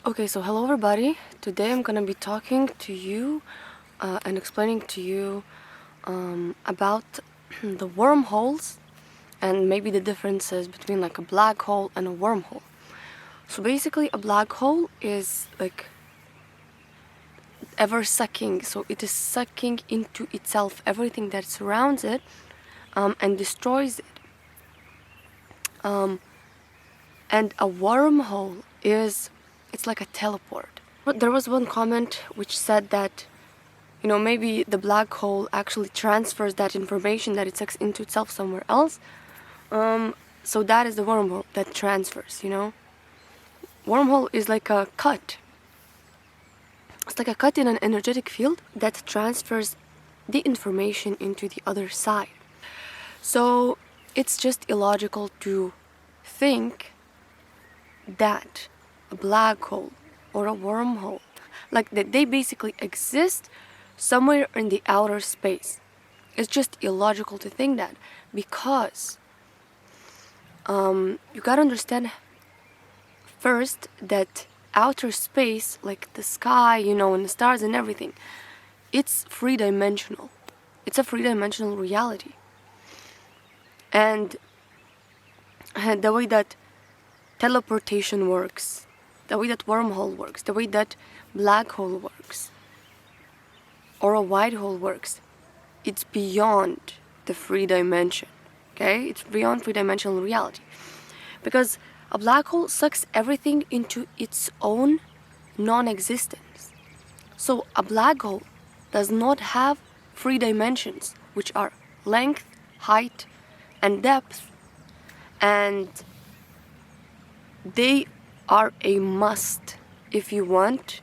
Okay, so hello everybody. Today I'm gonna be talking to you and explaining to you about the wormholes and maybe the differences between like a black hole and a wormhole. So basically, a black hole is like ever sucking, so it is sucking into itself everything that surrounds it and destroys it. And a wormhole it's like a teleport. But there was one comment which said that maybe the black hole actually transfers that information that it sucks into itself somewhere else. So that is the wormhole that transfers. Wormhole is like a cut. It's like a cut in an energetic field that transfers the information into the other side. So it's just illogical to think that a black hole or a wormhole, like that they basically exist somewhere in the outer space. It's just illogical to think that, because you gotta understand first that outer space, like the sky, and the stars and everything, it's three-dimensional. It's a three-dimensional reality. And the way that teleportation works, the way that wormhole works, the way that black hole works, or a white hole works, it's beyond the three-dimension, okay? It's beyond three-dimensional reality. Because a black hole sucks everything into its own non-existence. So a black hole does not have three dimensions, which are length, height, and depth. And they are a must if you want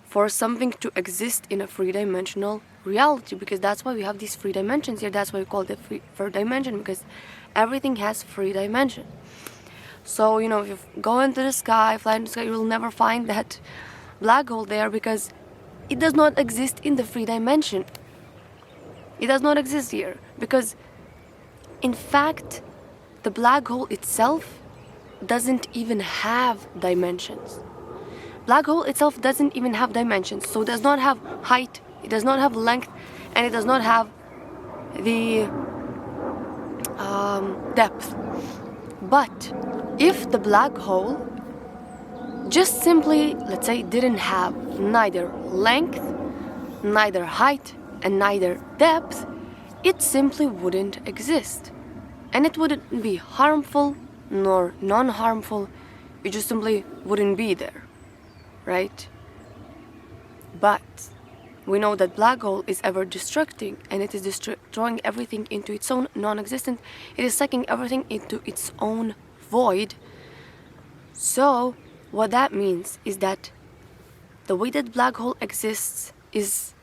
for something to exist in a three-dimensional reality, because that's why we have these three dimensions here. That's why we call it the third dimension, because everything has three dimensions. So, if you go into the sky, fly into the sky, you will never find that black hole there, because it does not exist in the three dimension. It does not exist here, because in fact, the black hole itself doesn't even have dimensions. Black hole itself doesn't even have dimensions, so it does not have height, it does not have length, and it does not have the depth. But if the black hole just simply, let's say, didn't have neither length, neither height, and neither depth, it simply wouldn't exist. And it wouldn't be harmful nor non-harmful. It just simply wouldn't be there, right? But we know that black hole is ever destructing, and it is destroying everything into its own non-existence. It is sucking everything into its own void. So what that means is that the way that black hole exists is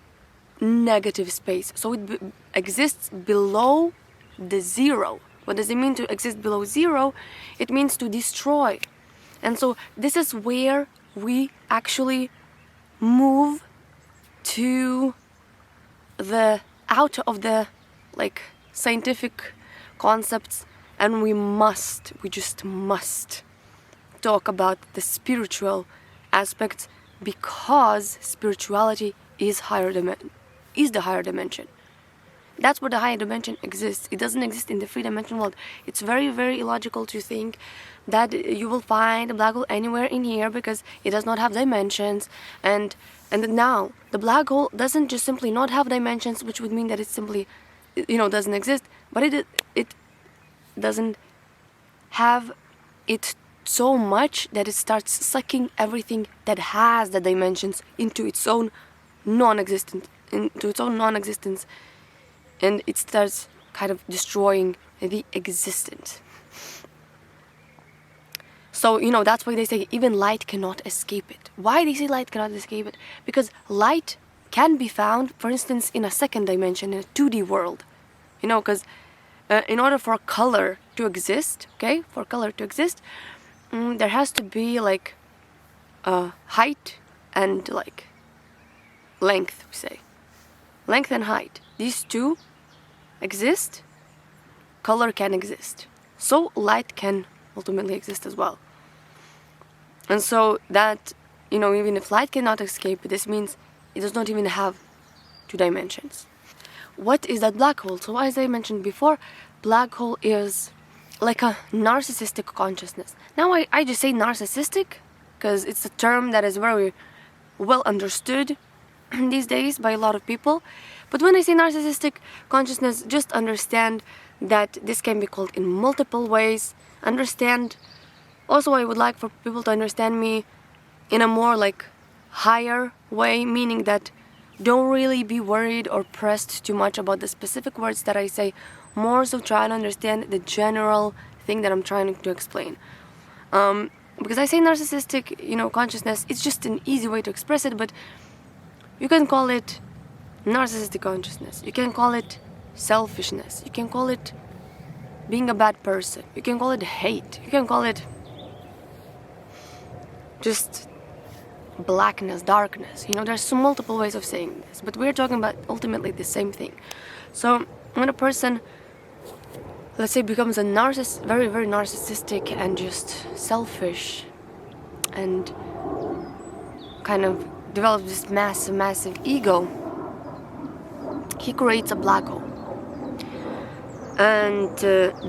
negative space. So it exists below the zero. What does it mean to exist below zero? It means to destroy. And so this is where we actually move to the out of the scientific concepts, and we just must talk about the spiritual aspects, because spirituality is the higher dimension. That's where the higher dimension exists. It doesn't exist in the three-dimensional world. It's very, very illogical to think that you will find a black hole anywhere in here, because it does not have dimensions. And now the black hole doesn't just simply not have dimensions, which would mean that it simply doesn't exist, but it doesn't have it so much that it starts sucking everything that has the dimensions into its own non-existence, and it starts kind of destroying the existence. So, that's why they say even light cannot escape it. Why they say light cannot escape it? Because light can be found, for instance, in a second dimension, in a 2D world. Because in order for color to exist, there has to be height and length, we say. Length and height. These two exist, color can exist. So light can ultimately exist as well. And so that, even if light cannot escape, this means it does not even have 2 dimensions. What is that black hole? So as I mentioned before, black hole is like a narcissistic consciousness. Now I just say narcissistic because it's a term that is very well understood these days by a lot of people. But when I say narcissistic consciousness, just understand that this can be called in multiple ways. Understand. Also, I would like for people to understand me in a more like higher way, meaning that don't really be worried or pressed too much about the specific words that I say. More so try to understand the general thing that I'm trying to explain. Because I say narcissistic, consciousness, it's just an easy way to express it, but you can call it narcissistic consciousness. You can call it selfishness. You can call it being a bad person. You can call it hate. You can call it just blackness, darkness. There's so multiple ways of saying this, but we're talking about ultimately the same thing. So when a person, let's say, becomes a very, very narcissistic and just selfish and kind of develops this massive ego, he creates a black hole. And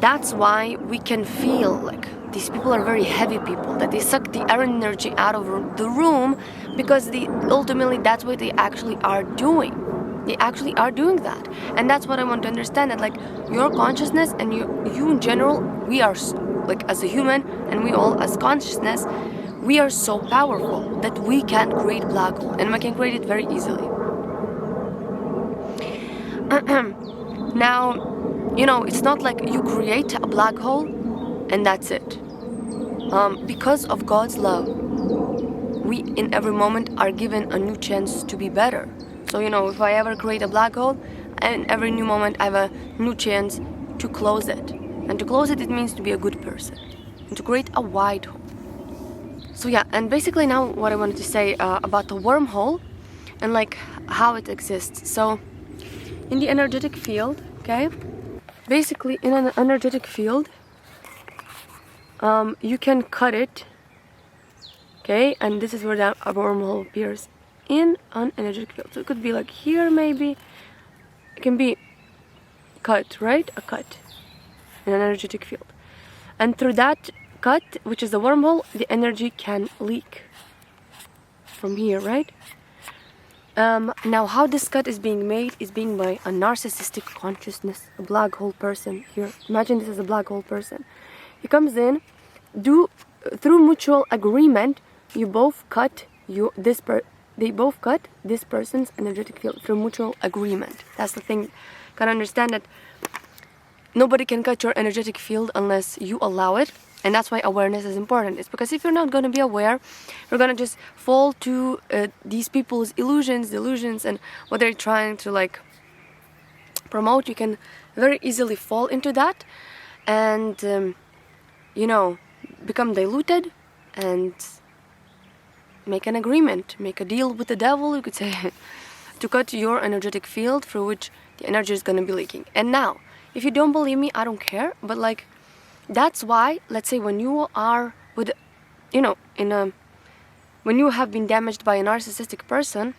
that's why we can feel like these people are very heavy people, that they suck the energy out of the room, because ultimately that's what they actually are doing. They actually are doing that. And that's what I want to understand, that like your consciousness and you in general, we are like as a human, and we all as consciousness, we are so powerful that we can create black hole, and we can create it very easily. Now, it's not like you create a black hole and that's it. Because of God's love, we in every moment are given a new chance to be better. So, if I ever create a black hole, and every new moment I have a new chance to close it. And to close it, it means to be a good person. And to create a wide hole. So yeah, and basically now what I wanted to say about the wormhole and like how it exists. So in the energetic field, okay, basically in an energetic field, you can cut it, okay, and this is where that a wormhole appears in an energetic field. So it could be like here, maybe it can be cut, right? A cut in an energetic field, and through that cut, which is the wormhole, the energy can leak from here, right? Now how this cut is being made is being by a narcissistic consciousness, a black hole person. Here, imagine this is a black hole person. He comes in, through mutual agreement, you both cut they both cut this person's energetic field through mutual agreement. That's the thing. Can understand that nobody can cut your energetic field unless you allow it. And that's why awareness is important. It's because if you're not going to be aware, you're going to just fall to these people's delusions, and what they're trying to like promote. You can very easily fall into that and, become diluted and make an agreement, make a deal with the devil, you could say, to cut your energetic field through which the energy is going to be leaking. And now, if you don't believe me, I don't care, but like, that's why, let's say, when you are with, when you have been damaged by a narcissistic person,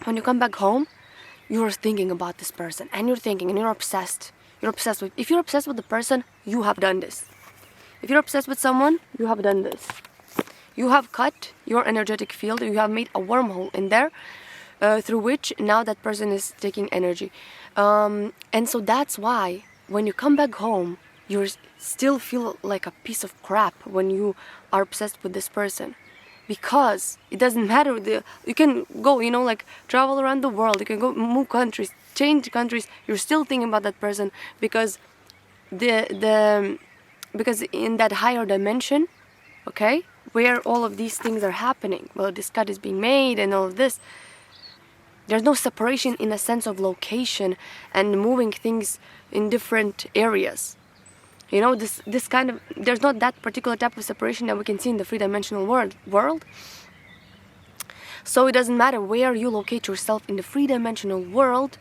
when you come back home, you're thinking about this person, and you're thinking, and you're obsessed. If you're obsessed with the person, you have done this. If you're obsessed with someone, you have done this. You have cut your energetic field, you have made a wormhole in there, through which now that person is taking energy. And so that's why, when you come back home, you still feel like a piece of crap when you are obsessed with this person, because it doesn't matter. You can go, like travel around the world. You can go move countries, change countries. You're still thinking about that person because because in that higher dimension, okay, where all of these things are happening, well, this cut is being made and all of this. There's no separation in a sense of location and moving things in different areas. This kind of, there's not that particular type of separation that we can see in the three-dimensional world. So it doesn't matter where you locate yourself in the three-dimensional world,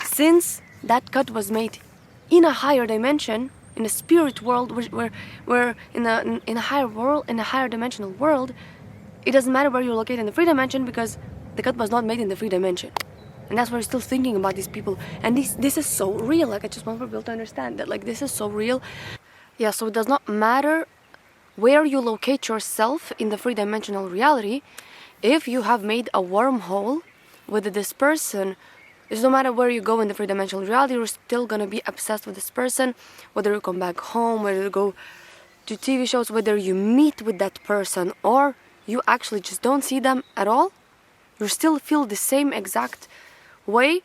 since that cut was made in a higher dimension, in a spirit world, we're in a higher world, in a higher dimensional world. It doesn't matter where you're located in the 3 dimension, because the cut was not made in the 3 dimension. And that's why we're still thinking about these people. And this is so real. Like, I just want people to understand that, like, this is so real. Yeah, so it does not matter where you locate yourself in the 3-dimensional reality. If you have made a wormhole with this person, it's no matter where you go in the 3-dimensional reality, you're still gonna be obsessed with this person. Whether you come back home, whether you go to TV shows, whether you meet with that person, or you actually just don't see them at all, you still feel the same exact way,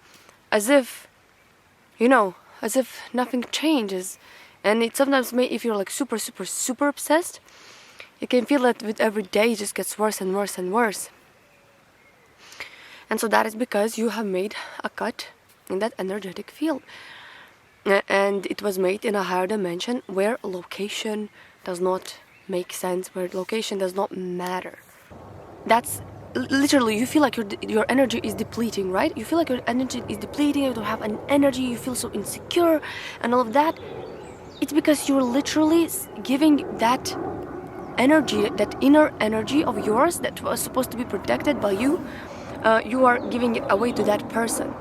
as if, as if nothing changes. And it sometimes if you're like super, super, super obsessed, you can feel that with every day it just gets worse and worse and worse. And so that is because you have made a cut in that energetic field. And it was made in a higher dimension where location does not make sense, where location does not matter. That's literally, you feel like your energy is depleting, right? You feel like your energy is depleting, you don't have an energy, you feel so insecure and all of that. It's because you're literally giving that energy, that inner energy of yours that was supposed to be protected by you, you are giving it away to that person.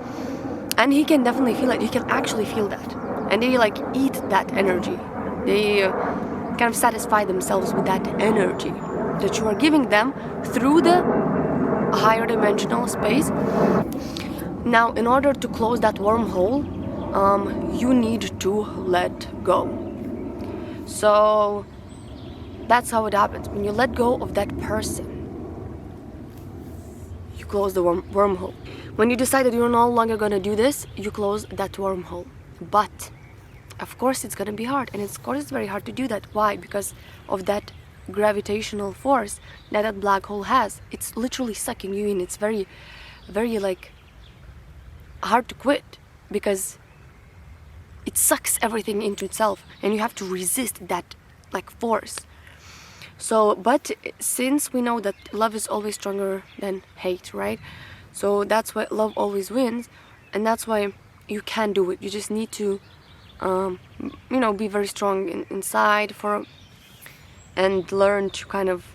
And he can definitely feel it. He can actually feel that. And they like eat that energy. They kind of satisfy themselves with that energy that you are giving them through the higher dimensional space. Now, in order to close that wormhole, you need to let go. So that's how it happens. When you let go of that person, you close the wormhole. When you decide that you're no longer going to do this, you close that wormhole. But of course it's going to be hard, and of course it's very hard to do that. Why? Because of that gravitational force that black hole has. It's literally sucking you in. It's very, very like hard to quit, because it sucks everything into itself, and you have to resist that like force. So, but since we know that love is always stronger than hate, right? So that's why love always wins, and that's why you can do it. You just need to be very strong inside and learn to kind of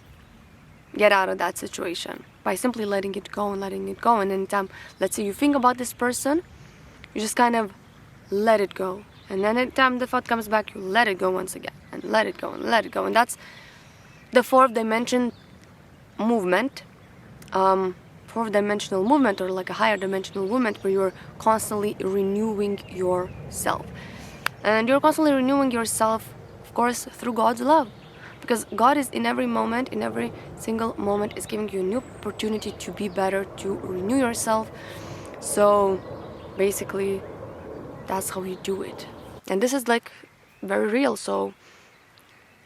get out of that situation by simply letting it go and letting it go. And anytime, let's say you think about this person, you just kind of let it go. And then anytime the thought comes back, you let it go once again, and let it go and let it go. And that's the 4th dimension movement, 4th dimensional movement, or like a higher dimensional movement, where you're constantly renewing yourself. And you're constantly renewing yourself, of course, through God's love. Because God is in every moment, in every single moment, is giving you a new opportunity to be better, to renew yourself. So basically, that's how you do it. And this is like very real. So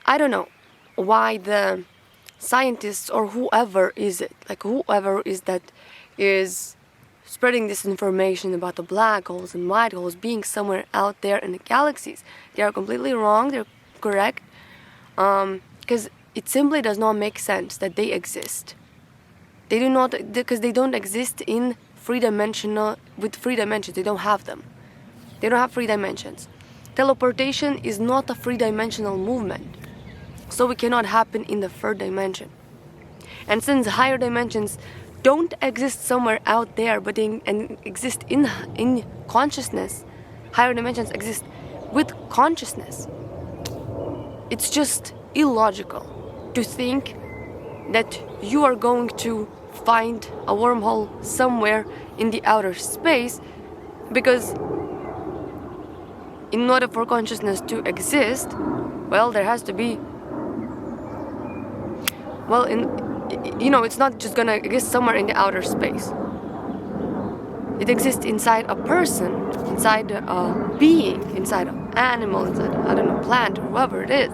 I don't know why the scientists or whoever is that is spreading this information about the black holes and white holes being somewhere out there in the galaxies. They are completely wrong. They're correct. Because it simply does not make sense that they exist. They do not, because they don't exist in 3-dimensional, with 3 dimensions. They don't have them. They don't have 3 dimensions. Teleportation is not a 3-dimensional movement, so it cannot happen in the 3rd dimension. And since higher dimensions don't exist somewhere out there, but they exist in consciousness, higher dimensions exist with consciousness. It's just illogical to think that you are going to find a wormhole somewhere in the outer space, because in order for consciousness to exist, well, there has to be, it's not just gonna exist somewhere in the outer space. It exists inside a person, inside a being, inside an animal, inside, plant, or whoever it is.